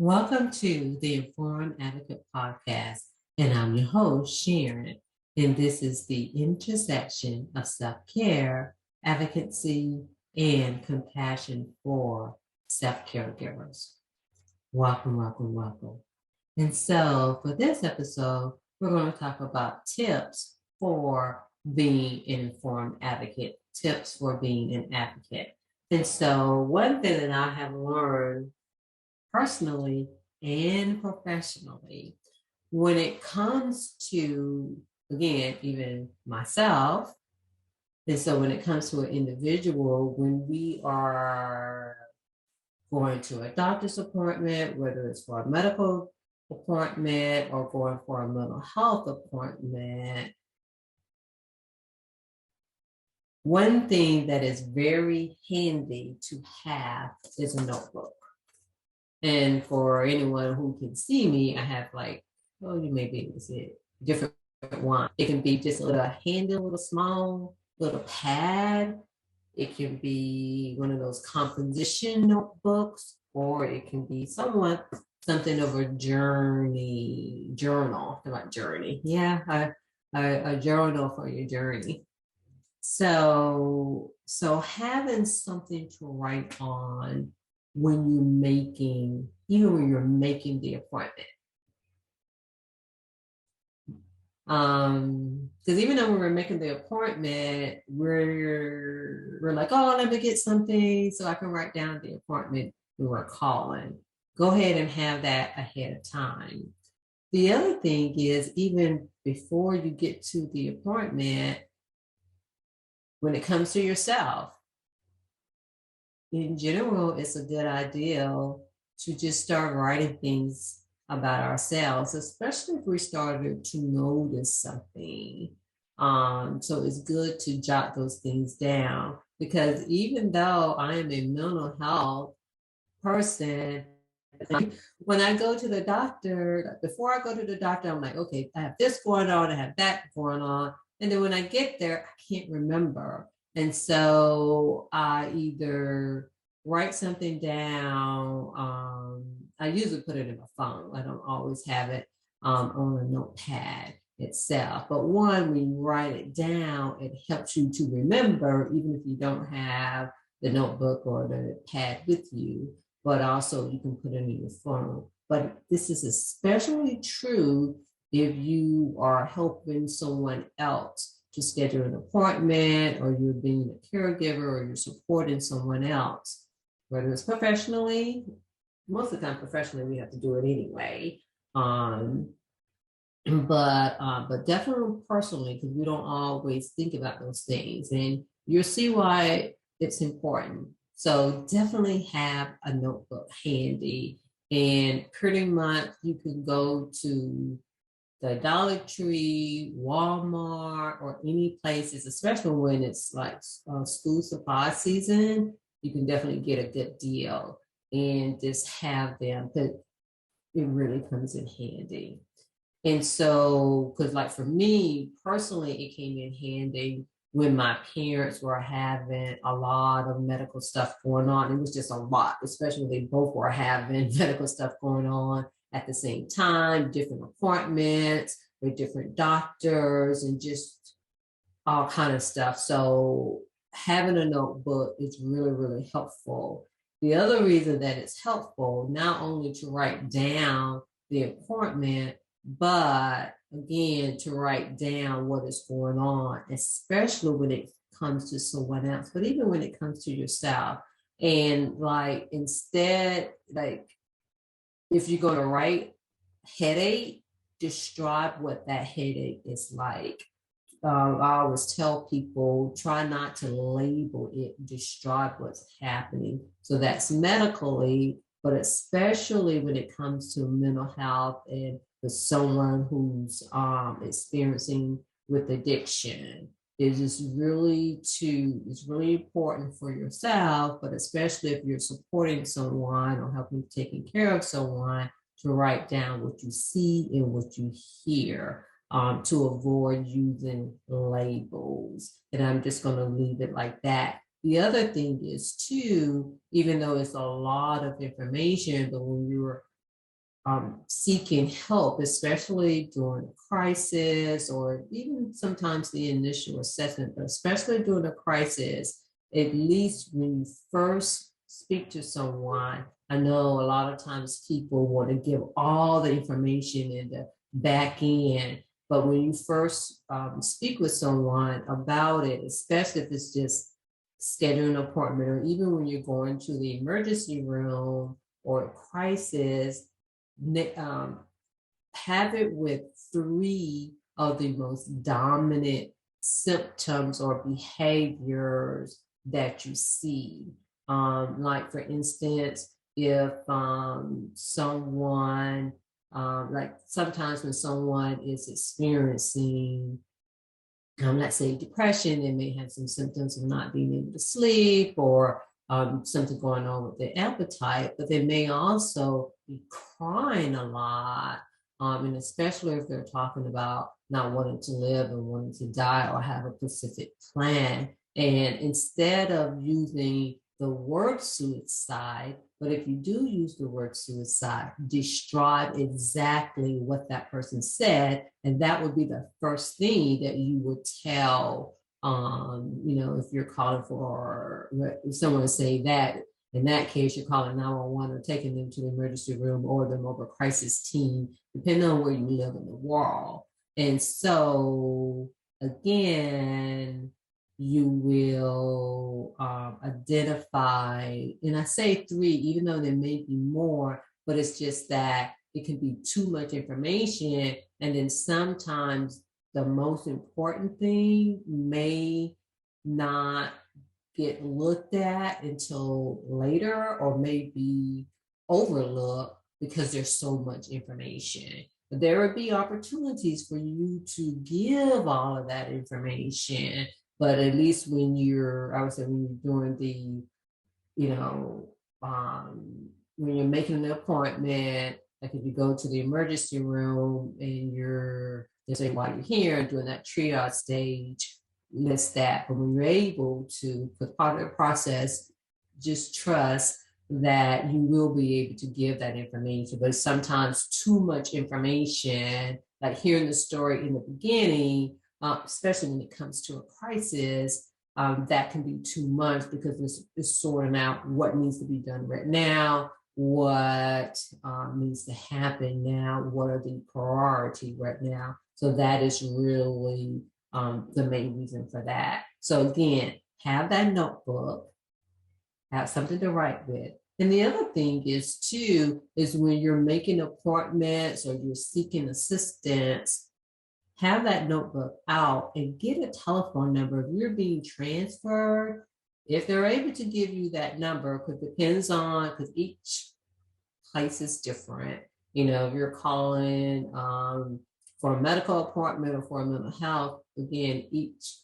Welcome to the Informed Advocate podcast, and I'm your host, Sharon. And this is the intersection of self-care, advocacy, and compassion for self-caregivers. Welcome, welcome, welcome. And so for this episode, we're going to talk about tips for being an informed advocate, tips for being an advocate. And so one thing that I have learned personally and professionally when it comes to, again, even myself. And so when it comes to an individual, when we are going to a doctor's appointment, whether it's for a medical appointment or going for a mental health appointment, one thing that is very handy to have is a notebook. And for anyone who can see me, I have you may be able to see it, different one. It can be just a little handy, little small, little pad. It can be one of those composition notebooks, or it can be something of a journal, like journey. Yeah, a journal for your journey. So having something to write on when you're making the appointment. Because even though when we're making the appointment, we're like, oh, let me get something so I can write down the appointment we were calling. Go ahead and have that ahead of time. The other thing is, even before you get to the appointment, when it comes to yourself, in general, it's a good idea to just start writing things about ourselves, especially if we started to notice something. So it's good to jot those things down, because even though I am a mental health person, when I go to the doctor, before I go to the doctor, I'm like, okay, I have this going on, I have that going on. And then when I get there, I can't remember. And so I either write something down. I usually put it in my phone. I don't always have it on a notepad itself. But when you write it down, it helps you to remember, even if you don't have the notebook or the pad with you, but also you can put it in your phone. But this is especially true if you are helping someone else to schedule an appointment, or you're being a caregiver, or you're supporting someone else, whether it's professionally. Most of the time professionally, we have to do it anyway. But definitely personally, because we don't always think about those things, and you'll see why it's important. So definitely have a notebook handy, and pretty much you can go to the Dollar Tree, Walmart, or any places, especially when it's like school supply season. You can definitely get a good deal and just have them, because it really comes in handy. And so, because like for me personally, it came in handy when my parents were having a lot of medical stuff going on. It was just a lot, especially when they both were having medical stuff going on at the same time, different appointments with different doctors and just all kind of stuff. So having a notebook is really, really helpful. The other reason that it's helpful, not only to write down the appointment, but again, to write down what is going on, especially when it comes to someone else, but even when it comes to yourself. And like, instead, like, if you're going to write headache, describe what that headache is like. I always tell people, try not to label it, describe what's happening. So that's medically, but especially when it comes to mental health and for someone who's experiencing with addiction. It's really important for yourself, but especially if you're supporting someone or helping taking care of someone, to write down what you see and what you hear, to avoid using labels. And I'm just going to leave it like that. The other thing is too, even though it's a lot of information, but when you're seeking help, especially during a crisis or even sometimes the initial assessment, but especially during a crisis, at least when you first speak to someone, I know a lot of times people want to give all the information in the back end, but when you first speak with someone about it, especially if it's just scheduling an appointment, or even when you're going to the emergency room or a crisis, have it with three of the most dominant symptoms or behaviors that you see. Like for instance, if someone, like sometimes when someone is experiencing, let's say depression, they may have some symptoms of not being able to sleep, or something going on with their appetite, but they may also be crying a lot. And especially if they're talking about not wanting to live and wanting to die or have a specific plan. And instead of using the word suicide, but if you do use the word suicide, describe exactly what that person said. And that would be the first thing that you would tell, if you're calling for, if someone say that, in that case, you're calling 911 or taking them to the emergency room or the mobile crisis team, depending on where you live in the world. And so, again, you will identify, and I say three, even though there may be more, but it's just that it can be too much information. And then sometimes the most important thing may not get looked at until later, or may be overlooked because there's so much information. But there would be opportunities for you to give all of that information. But at least when I would say when you're doing the, when you're making an appointment, like if you go to the emergency room and they say while you're here doing that triage stage, list that. But when you're able to, put part of the process, just trust that you will be able to give that information. But sometimes too much information, like hearing the story in the beginning, especially when it comes to a crisis, that can be too much because it's sorting out what needs to be done right now, what needs to happen now, what are the priority right now. So that is really the main reason for that. So again, have that notebook, have something to write with. And the other thing is too, is when you're making appointments or you're seeking assistance, have that notebook out and get a telephone number. If you're being transferred, if they're able to give you that number, because it depends on, because each place is different. If you're calling for a medical appointment or for a mental health, again, each,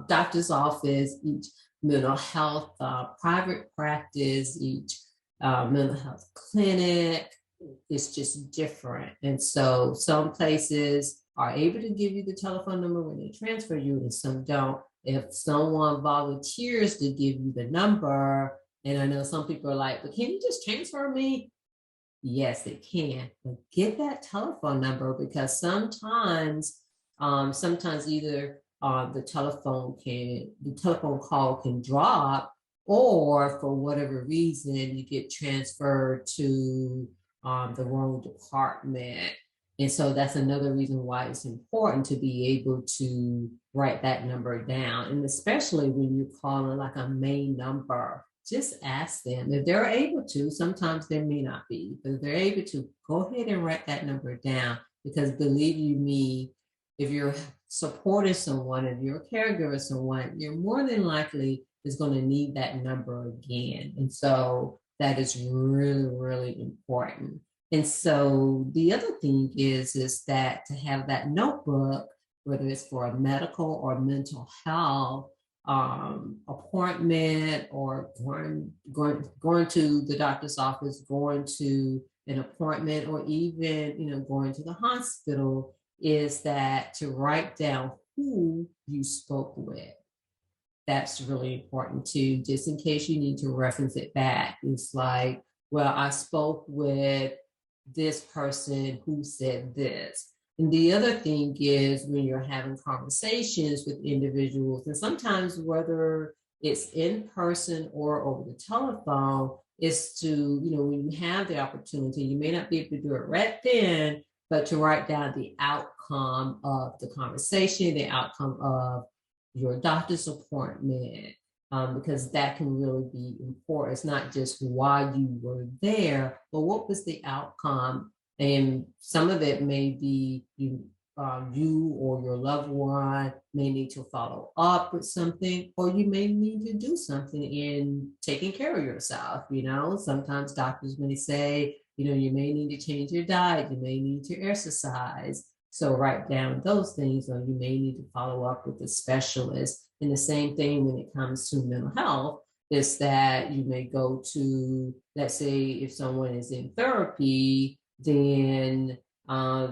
doctor's office, each mental health private practice, each mental health clinic, it's just different. And so some places are able to give you the telephone number when they transfer you, and some don't. If someone volunteers to give you the number, and I know some people are like, but can you just transfer me? Yes, they can, but get that telephone number, because sometimes either the telephone call can drop, or for whatever reason you get transferred to the wrong department. And so that's another reason why it's important to be able to write that number down. And especially when you're calling like a main number, just ask them if they're able to. Sometimes there may not be, but if they're able to, go ahead and write that number down, because believe you me, if you're supporting someone, if you're a caregiver of someone, you're more than likely is going to need that number again. And so that is really, really important. And so the other thing is that to have that notebook, whether it's for a medical or mental health appointment, or going to the doctor's office, going to an appointment, or even going to the hospital, is that to write down who you spoke with. That's really important too, just in case you need to reference it back. It's like, well, I spoke with this person who said this. And the other thing is when you're having conversations with individuals, and sometimes whether it's in person or over the telephone, is to, when you have the opportunity, you may not be able to do it right then, but to write down the outcome of the conversation, the outcome of your doctor's appointment, because that can really be important. It's not just why you were there, but what was the outcome? And some of it may be you or your loved one may need to follow up with something, or you may need to do something in taking care of yourself. Sometimes doctors may say, you may need to change your diet, you may need to exercise. So write down those things, or you may need to follow up with a specialist. And the same thing when it comes to mental health is that you may go to, let's say, if someone is in therapy, then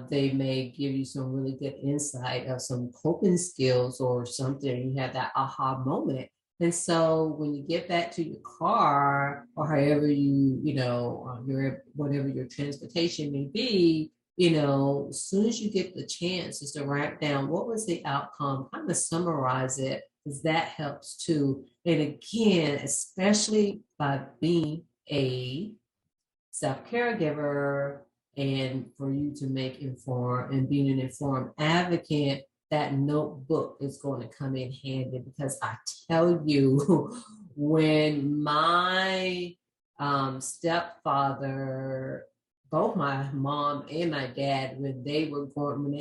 they may give you some really good insight of some coping skills or something. You have that aha moment. And so when you get back to your car or however whatever your transportation may be, as soon as you get the chance is to write down what was the outcome, kind of summarize it, because that helps too. And again, especially by being a self-caregiver and for you to make informed and being an informed advocate, that notebook is going to come in handy, because I tell you, when my stepfather, both my mom and my dad, when they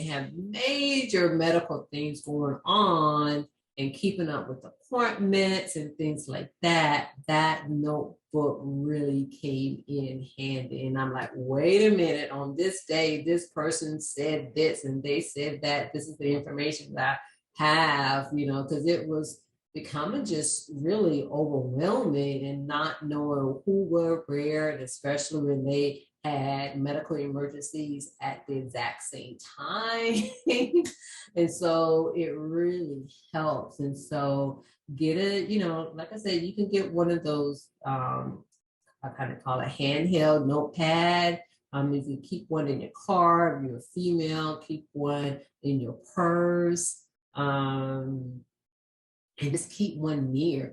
have major medical things going on and keeping up with appointments and things like that, that notebook really came in handy. And I'm like, wait a minute, on this day, this person said this and they said that. This is the information that I have, because it was becoming just really overwhelming and not knowing who were where, and especially when they had medical emergencies at the exact same time. And so it really helps. And so get it, like I said, you can get one of those, I kind of call it handheld notepad. If you keep one in your car, if you're a female, keep one in your purse. And just keep one near,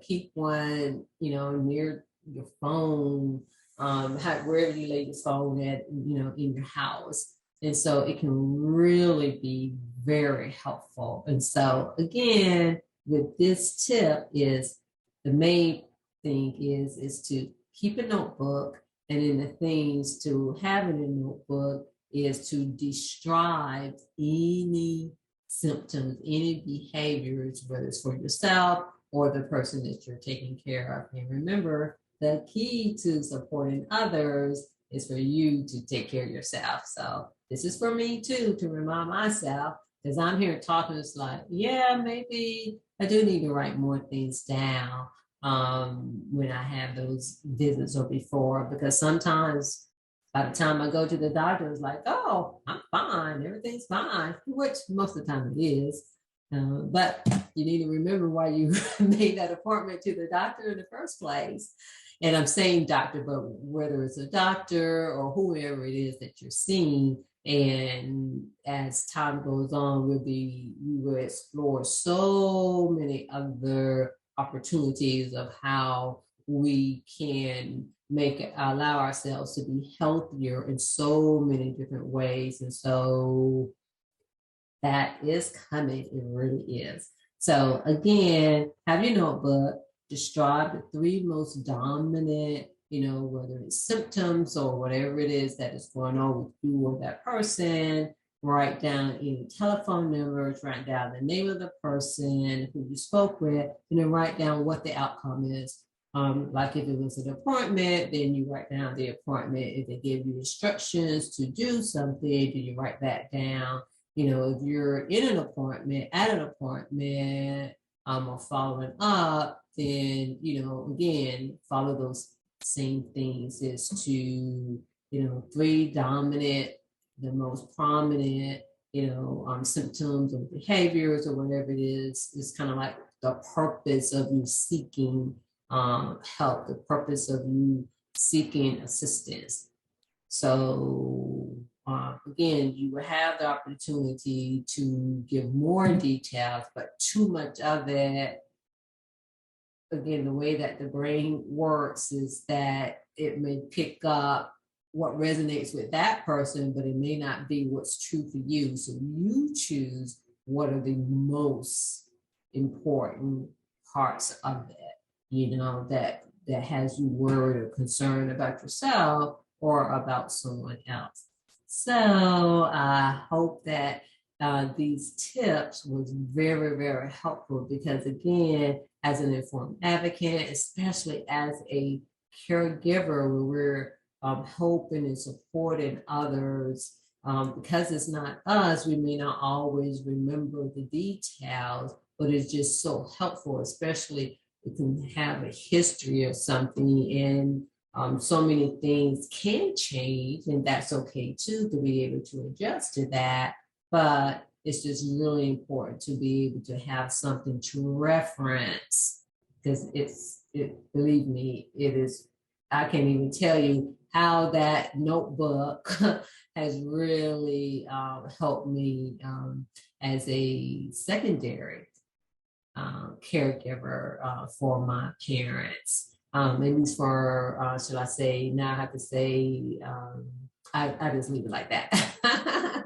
near your phone, wherever you lay your phone at, in your house. And so it can really be very helpful. And so again, with this tip is the main thing is to keep a notebook. And then the things to have in a notebook is to describe any symptoms, any behaviors, whether it's for yourself or the person that you're taking care of. And remember, the key to supporting others is for you to take care of yourself. So this is for me too, to remind myself, because I'm here talking, it's like, yeah, maybe I do need to write more things down when I have those visits or before, because sometimes by the time I go to the doctor, it's like, oh, I'm fine, everything's fine, which most of the time it is. But you need to remember why you made that appointment to the doctor in the first place. And I'm saying doctor, but whether it's a doctor or whoever it is that you're seeing, and as time goes on, we will explore so many other opportunities of how we can allow ourselves to be healthier in so many different ways. And so that is coming. It really is. So again, have your notebook, describe the 3 most dominant, whether it's symptoms or whatever it is that is going on with you or that person. Write down any telephone numbers, write down the name of the person who you spoke with, and then write down what the outcome is. Like if it was an appointment, then you write down the appointment. If they give you instructions to do something, then you write that down. If you're at an appointment, or following up, then, again, follow those same things is to, 3 dominant, the most prominent, symptoms or behaviors or whatever it is kind of like the purpose of you seeking help, the purpose of you seeking assistance. So again, you will have the opportunity to give more details, but too much of it, again, the way that the brain works is that it may pick up what resonates with that person, but it may not be what's true for you. So you choose what are the most important parts of it, that has you worried or concerned about yourself or about someone else. So I hope that these tips was very, very helpful, because again, as an informed advocate, especially as a caregiver, where we're helping and supporting others, because it's not us, we may not always remember the details, but it's just so helpful, especially if you can have a history of something, and so many things can change, and that's okay too, to be able to adjust to that. But it's just really important to be able to have something to reference, because believe me, it is, I can't even tell you how that notebook has really helped me as a secondary caregiver for my parents. Maybe for, should I say, now I have to say, I just leave it like that.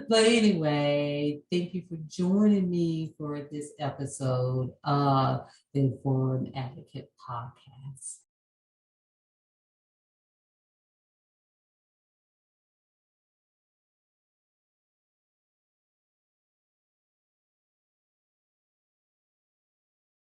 But anyway, thank you for joining me for this episode of the Informed Advocate podcast.